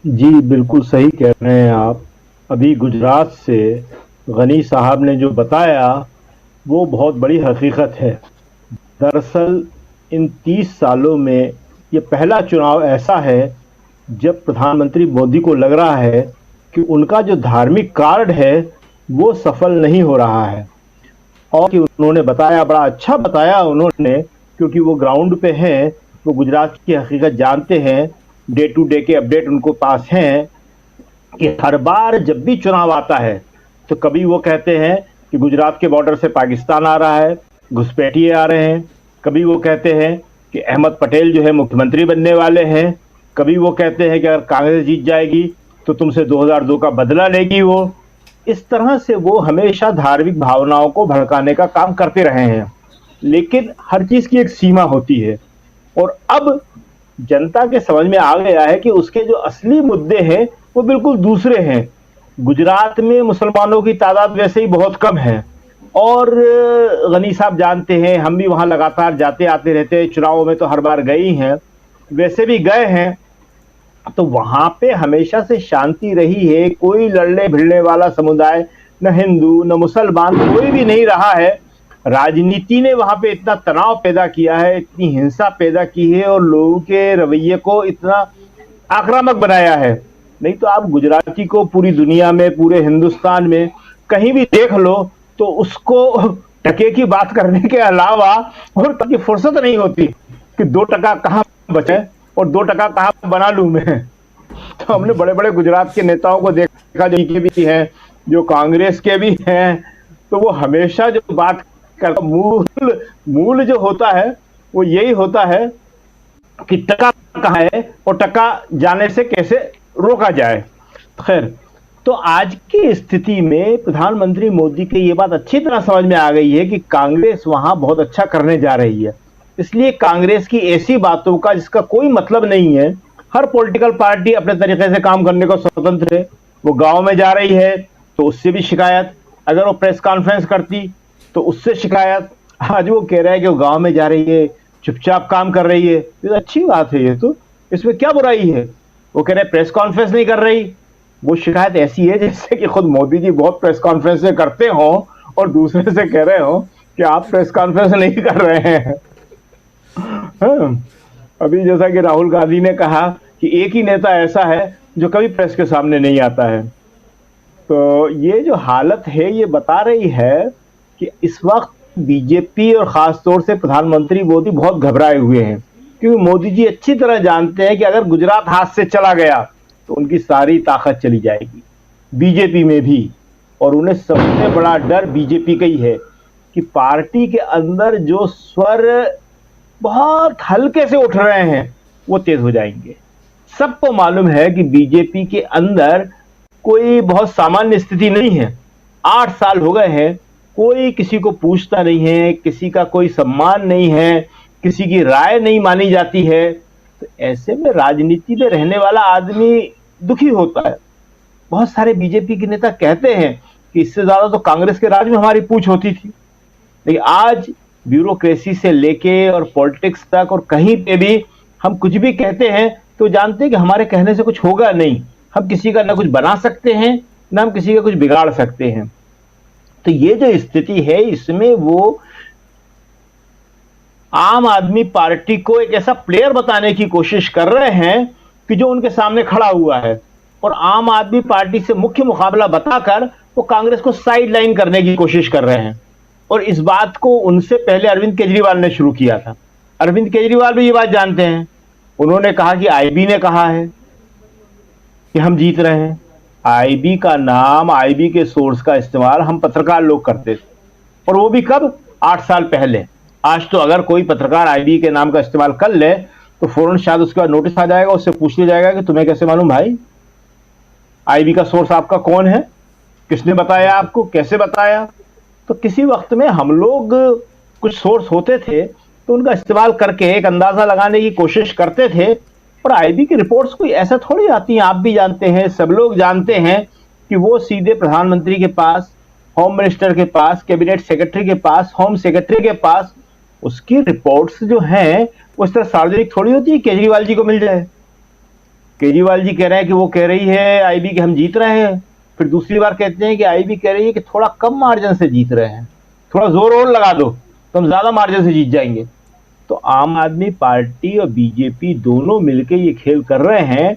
जी, बिल्कुल सही कह रहे हैं आप। अभी गुजरात से गनी साहब ने जो बताया, वो बहुत बड़ी हकीकत है। दरअसल इन 30 सालों में ये पहला चुनाव ऐसा है जब प्रधानमंत्री मोदी को लग रहा है कि उनका जो धार्मिक कार्ड है वो सफल नहीं हो रहा है। और कि उन्होंने बताया, बड़ा अच्छा बताया उन्होंने, क्योंकि वो ग्राउंड पे हैं, वो गुजरात की हकीकत जानते हैं, डे टू डे के अपडेट उनको पास हैं कि हर बार जब भी चुनाव आता है तो कभी वो कहते हैं कि गुजरात के बॉर्डर से पाकिस्तान आ रहा है, घुसपैठिए आ रहे हैं। कभी वो कहते हैं कि अहमद पटेल जो है मुख्यमंत्री बनने वाले हैं। कभी वो कहते हैं कि अगर कांग्रेस जीत जाएगी तो तुमसे 2002 का बदला लेगी वो। इस तरह से वो हमेशा धार्मिक भावनाओं को भड़काने का काम करते रहे हैं, लेकिन हर चीज की एक सीमा होती है। और अब जनता के समझ में आ गया है कि उसके जो असली मुद्दे हैं वो बिल्कुल दूसरे हैं। गुजरात में मुसलमानों की तादाद वैसे ही बहुत कम है, और गनी साहब जानते हैं, हम भी वहां लगातार जाते आते रहते हैं, चुनावों में तो हर बार गए ही हैं, वैसे भी गए हैं। तो वहां पे हमेशा से शांति रही है, कोई लड़ने भिड़ने वाला समुदाय, न हिंदू न मुसलमान, कोई भी नहीं रहा है। राजनीति ने वहां पे इतना तनाव पैदा किया है, इतनी हिंसा पैदा की है, और लोगों के रवैये को इतना आक्रामक बनाया है। नहीं तो आप गुजराती को पूरी दुनिया में, पूरे हिंदुस्तान में कहीं भी देख लो तो उसको टके की बात करने के अलावा और कभी फुर्सत नहीं होती कि 2 टका कहाँ बचे और 2 टका कहाँ बना लूं मैं। तो हमने बड़े बड़े गुजरात के नेताओं को देखा, जो के भी हैं, जो कांग्रेस के भी हैं, तो वो हमेशा जो बात कर मूल मूल जो होता है वो यही होता है कि टका कहाँ है और टका जाने से कैसे रोका जाए। खैर, तो आज की स्थिति में प्रधानमंत्री मोदी की ये बात अच्छी तरह समझ में आ गई है कि कांग्रेस वहां बहुत अच्छा करने जा रही है। इसलिए कांग्रेस की ऐसी बातों का जिसका कोई मतलब नहीं है, हर पॉलिटिकल पार्टी अपने तरीके से काम करने को स्वतंत्र है। वो गांव में जा रही है तो उससे भी शिकायत, अगर वो प्रेस कॉन्फ्रेंस करती तो उससे शिकायत। आज वो कह रहा है कि वो गांव में जा रही है, चुपचाप काम कर रही है, ये तो अच्छी बात है, ये तो इसमें क्या बुराई है। वो कह रहे हैं प्रेस कॉन्फ्रेंस नहीं कर रही, वो शिकायत ऐसी है जैसे कि खुद मोदी जी बहुत प्रेस कॉन्फ्रेंस करते हो और दूसरे से कह रहे हो कि आप प्रेस कॉन्फ्रेंस नहीं कर रहे हैं। हाँ, अभी जैसा कि राहुल गांधी ने कहा कि एक ही नेता ऐसा है जो कभी प्रेस के सामने नहीं आता है। तो ये जो हालत है ये बता रही है कि इस वक्त बीजेपी और खासतौर से प्रधानमंत्री मोदी बहुत घबराए हुए हैं, क्योंकि मोदी जी अच्छी तरह जानते हैं कि अगर गुजरात हाथ से चला गया तो उनकी सारी ताकत चली जाएगी बीजेपी में भी। और उन्हें सबसे बड़ा डर बीजेपी का ही है कि पार्टी के अंदर जो स्वर बहुत हल्के से उठ रहे हैं वो तेज हो जाएंगे। सबको मालूम है कि बीजेपी के अंदर कोई बहुत सामान्य स्थिति नहीं है। 8 साल हो गए हैं, कोई किसी को पूछता नहीं है, किसी का कोई सम्मान नहीं है, किसी की राय नहीं मानी जाती है। तो ऐसे में राजनीति में रहने वाला आदमी दुखी होता है। बहुत सारे बीजेपी के नेता कहते हैं कि इससे ज्यादा तो कांग्रेस के राज में हमारी पूछ होती थी। लेकिन आज ब्यूरोक्रेसी से लेके और पॉलिटिक्स तक और कहीं पे भी हम कुछ भी कहते हैं तो जानते हैं कि हमारे कहने से कुछ होगा नहीं। हम किसी का ना कुछ बना सकते हैं, ना हम किसी का कुछ बिगाड़ सकते हैं। तो ये जो स्थिति है इसमें वो आम आदमी पार्टी को एक ऐसा प्लेयर बताने की कोशिश कर रहे हैं कि जो उनके सामने खड़ा हुआ है, और आम आदमी पार्टी से मुख्य मुकाबला बताकर वो कांग्रेस को साइड लाइन करने की कोशिश कर रहे हैं। और इस बात को उनसे पहले अरविंद केजरीवाल ने शुरू किया था। अरविंद केजरीवाल भी ये बात जानते हैं। उन्होंने कहा कि आईबी ने कहा है कि हम जीत रहे हैं। आईबी का नाम, आईबी के सोर्स का इस्तेमाल हम पत्रकार लोग करते थे, और वो भी कब? 8 साल पहले। आज तो अगर कोई पत्रकार आईबी के नाम का इस्तेमाल कर ले तो फौरन शायद उसके बाद नोटिस आ जाएगा, उससे पूछ लिया जाएगा कि तुम्हें कैसे मालूम भाई, आईबी का सोर्स आपका कौन है, किसने बताया आपको, कैसे बताया। तो किसी वक्त में हम लोग कुछ सोर्स होते थे तो उनका इस्तेमाल करके एक अंदाजा लगाने की कोशिश करते थे। और आईबी की रिपोर्ट्स कोई ऐसा थोड़ी आती हैं, आप भी जानते हैं, सब लोग जानते हैं कि वो सीधे प्रधानमंत्री के पास, होम मिनिस्टर के पास, कैबिनेट सेक्रेटरी के पास, होम सेक्रेटरी के पास, उसकी रिपोर्ट्स जो हैं वो इस तरह सार्वजनिक थोड़ी होती है केजरीवाल जी को मिल जाए। केजरीवाल जी कह रहे हैं कि वो कह रही है आईबी कि हम जीत रहे हैं, फिर दूसरी बार कहते हैं कि आईबी कह रही है कि थोड़ा कम मार्जिन से जीत रहे हैं, थोड़ा जोर और लगा दो तो हम ज्यादा मार्जिन से जीत जाएंगे। तो आम आदमी पार्टी और बीजेपी दोनों मिलकर ये खेल कर रहे हैं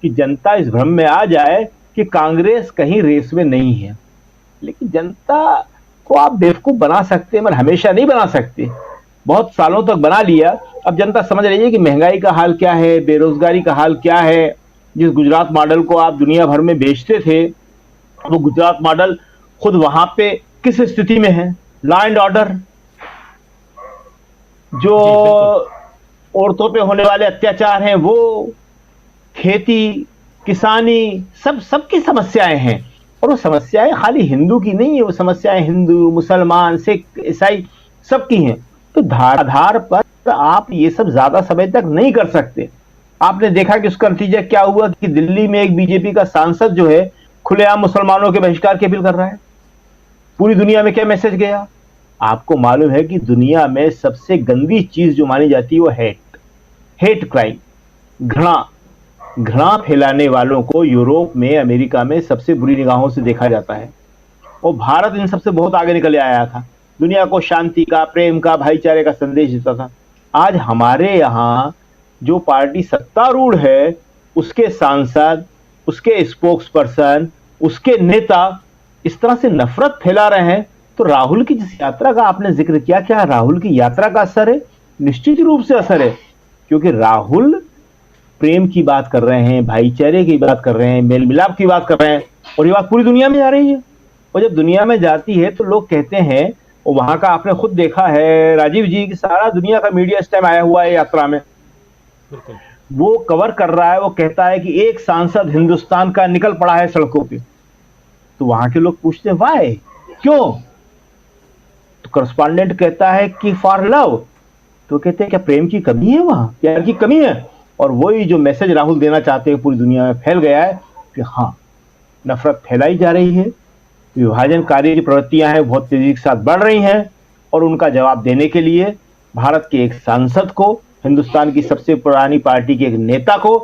कि जनता इस भ्रम में आ जाए कि कांग्रेस कहीं रेस में नहीं है। लेकिन जनता को आप बेवकूफ बना सकते हैं मगर हमेशा नहीं बना सकते। बहुत सालों तक बना लिया, अब जनता समझ रही है कि महंगाई का हाल क्या है, बेरोजगारी का हाल क्या है। जिस गुजरात मॉडल को आप दुनिया भर में बेचते थे, वो गुजरात मॉडल खुद वहां पे किस स्थिति में है। लॉ एंड ऑर्डर, जो जी बिल्कुल। औरतों पे होने वाले अत्याचार हैं वो, खेती, किसानी, सबकी समस्याएं हैं। और वो समस्याएं खाली हिंदू की नहीं है, वो समस्याएं हिंदू, मुसलमान, सिख, ईसाई सबकी हैं। तो आधार पर आप ये सब ज्यादा समय तक नहीं कर सकते। आपने देखा कि उसका नतीजा क्या हुआ कि दिल्ली में एक बीजेपी का सांसद जो है खुलेआम मुसलमानों के बहिष्कार की अपील कर रहा है। पूरी दुनिया में क्या मैसेज गया? आपको मालूम है कि दुनिया में सबसे गंदी चीज जो मानी जाती है वो हेट क्राइम, घृणा। घृणा फैलाने वालों को यूरोप में, अमेरिका में सबसे बुरी निगाहों से देखा जाता है। और भारत इन सबसे बहुत आगे निकल आया था, दुनिया को शांति का, प्रेम का, भाईचारे का संदेश देता था। आज हमारे यहाँ जो पार्टी सत्तारूढ़ है उसके सांसद, उसके स्पोक्स पर्सन, उसके नेता इस तरह से नफरत फैला रहे हैं। तो राहुल की जिस यात्रा का आपने जिक्र किया, क्या राहुल की यात्रा का असर है? निश्चित रूप से असर है, क्योंकि राहुल प्रेम की बात कर रहे हैं, भाईचारे की बात कर रहे हैं, मेल मिलाप की बात कर रहे हैं, और ये बात पूरी दुनिया में जा रही है। और जब दुनिया में जाती है तो लोग कहते हैं, और वहां का आपने खुद देखा है राजीव जी की सारा दुनिया का मीडिया इस टाइम आया हुआ है यात्रा में, बिल्कुल। वो कवर कर रहा है। वो कहता है कि एक सांसद हिंदुस्तान का निकल पड़ा है सड़कों पे। तो वहां के लोग पूछते हैं वाई, क्यों? तो करस्पॉन्डेंट कहता है कि फॉर लव। तो कहते हैं क्या प्रेम की कमी है, वहां प्यार की कमी है? और वही जो मैसेज राहुल देना चाहते हैं पूरी दुनिया में फैल गया है कि हाँ, नफरत फैलाई जा रही है, विभाजनकारी जो प्रवृत्तियां हैं बहुत तेजी के साथ बढ़ रही हैं। और उनका जवाब देने के लिए भारत के एक सांसद को, हिंदुस्तान की सबसे पुरानी पार्टी के एक नेता को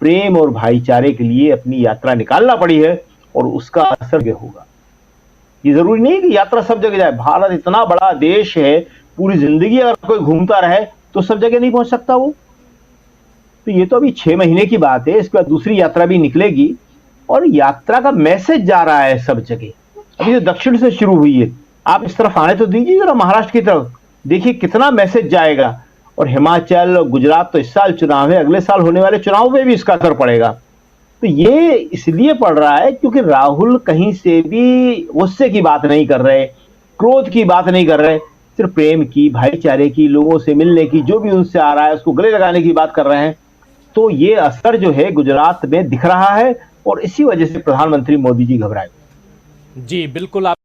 प्रेम और भाईचारे के लिए अपनी यात्रा निकालना पड़ी है, और उसका असर होगा। ये जरूरी नहीं कि यात्रा सब जगह जाए। भारत इतना बड़ा देश है, पूरी जिंदगी अगर कोई घूमता रहे तो सब जगह नहीं पहुंच सकता वो। तो ये तो अभी 6 महीने की बात है, इसके बाद दूसरी यात्रा भी निकलेगी, और यात्रा का मैसेज जा रहा है सब जगह। अभी तो दक्षिण से शुरू हुई है, आप इस तरफ आने तो दीजिए जरा, महाराष्ट्र की तरफ देखिए कितना मैसेज जाएगा। और हिमाचल और गुजरात तो इस साल चुनाव है, अगले साल होने वाले चुनाव में भी इसका असर पड़ेगा। तो ये इसलिए पड़ रहा है क्योंकि राहुल कहीं से भी गुस्से की बात नहीं कर रहे, क्रोध की बात नहीं कर रहे, सिर्फ प्रेम की, भाईचारे की, लोगों से मिलने की, जो भी उनसे आ रहा है उसको गले लगाने की बात कर रहे हैं। तो ये असर जो है गुजरात में दिख रहा है, और इसी वजह से प्रधानमंत्री मोदी जी घबराए। जी बिल्कुल। आप